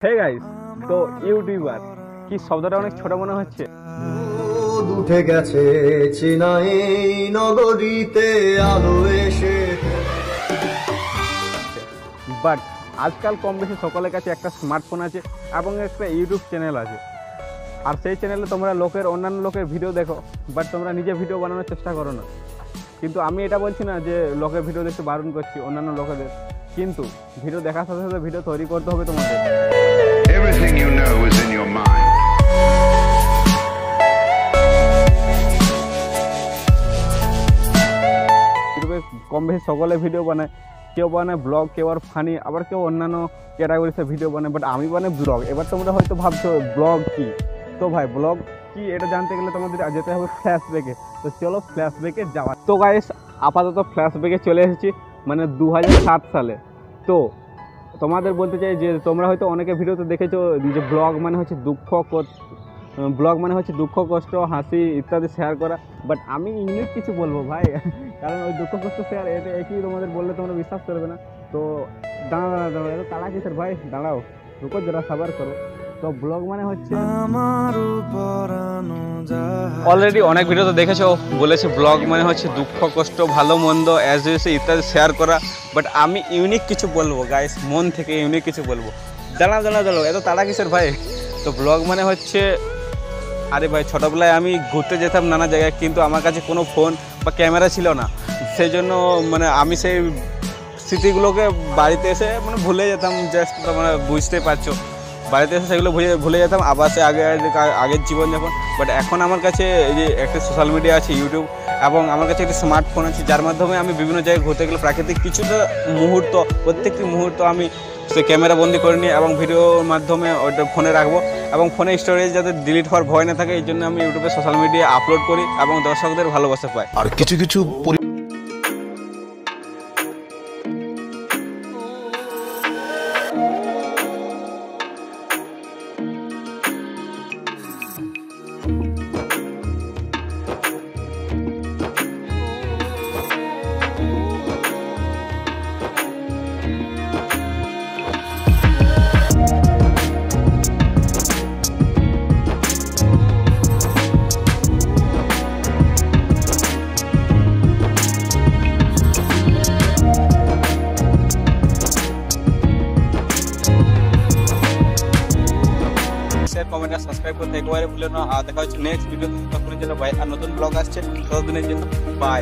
Hey guys, তো YouTuber কি শব্দটা অনেক ছোট মনে হচ্ছে, উঠে গেছে চেনাই নগরীতে আলো এসে, বাট আজকাল কম বেশি সকলের কাছে একটা স্মার্টফোন আছে এবং একটা ইউটিউব চ্যানেল আছে। আর সেই চ্যানেলে তোমরা অন্যান্য লোকের ভিডিও দেখো, বাট তোমরা নিজে ভিডিও বানানোর চেষ্টা করো না। কিন্তু আমি এটা বলছি না যে লোকের ভিডিও দেখতে বারণ করছি অন্যান্য লোকেদের, কিন্তু ভিডিও দেখার সাথে সাথে ভিডিও তৈরি করতে হবে তোমাদের। Everything you know is in your mind. ইউটিউবে কম বেশি সকলে ভিডিও বানায়, কেউ বানায় ব্লগ, কেউ আর ফানি, আবার কেউ অন্যান্য ক্যাটাগরিতে ভিডিও বানায়, বাট আমি বানাই ব্লগ। এবার তোমরা হয়তো ভাবছো ব্লগ কি, তো ভাই ব্লগ কি এটা জানতে গেলে তোমাদের যেতে হবে ফ্ল্যাশব্যাকে। তো চলো ফ্ল্যাশব্যাকে যাওয়া। তো গাইস, আপাতত ফ্ল্যাশব্যাকে চলে এসেছি, মানে 2007 সালে। তো তোমাদের বলতে চাই যে তোমরা হয়তো অনেকে ভিডিওতে দেখেছো যে ব্লগ মানে হচ্ছে দুঃখ কষ্ট হাসি ইত্যাদি শেয়ার করা, বাট আমি ইউনিক কিছু বলবো ভাই, কারণ ওই দুঃখ কষ্ট শেয়ার এটা একই তোমাদের বললে তোমরা বিশ্বাস করবে না। তো দাঁড়াও এটা তাড়া কিসের ভাই, দাঁড়াও রুকো জরা সাবার করো। তো ব্লগ মানে হচ্ছে, অলরেডি অনেক ভিডিওতে দেখেছো বলেছে ব্লগ মানে হচ্ছে দুঃখ কষ্ট ভালো মন্দ ইত্যাদি শেয়ার করা, বাট আমি ইউনিক কিছু বলবো গাইস, মন থেকে ইউনিক কিছু বলবো। দাঁড়াও এত তাড়া কিসের ভাই। তো ব্লগ মানে হচ্ছে, আরে ভাই ছোটোবেলায় আমি ঘুরতে যেতাম নানা জায়গায়, কিন্তু আমার কাছে কোনো ফোন বা ক্যামেরা ছিল না, সেই জন্য মানে আমি সেই স্মৃতিগুলোকে বাড়িতে এসে মানে ভুলে যেতাম, জাস্ট মানে বুঝতেই পারছো, বাড়িতে এসে সেগুলো ভুলে যেতাম আবার সে আগের জীবনযাপন। বাট এখন আমার কাছে এই যে একটা সোশ্যাল মিডিয়া আছে ইউটিউব, এবং আমার কাছে একটা স্মার্টফোন আছে, যার মাধ্যমে আমি বিভিন্ন জায়গায় ঘুরতে গেলে প্রাকৃতিক কিছুটা মুহূর্ত, প্রত্যেকটি মুহূর্ত আমি সে ক্যামেরা বন্দি করে নিই এবং ভিডিওর মাধ্যমে ওইটা ফোনে রাখবো, এবং ফোনের স্টোরেজ যাতে ডিলিট হওয়ার ভয় না থাকে, এই জন্য আমি ইউটিউবে সোশ্যাল মিডিয়া আপলোড করি এবং দর্শকদের ভালোবাসা পাই। আর কিছু কিছু কমেন্ট আর সাবস্ক্রাইব করতে একেবারে ভুলে না। আর দেখা হচ্ছে নেক্সট ভিডিও, ততক্ষণের জন্য বাই। আর নতুন ব্লগ আসছে, ততদিনের জন্য বাই।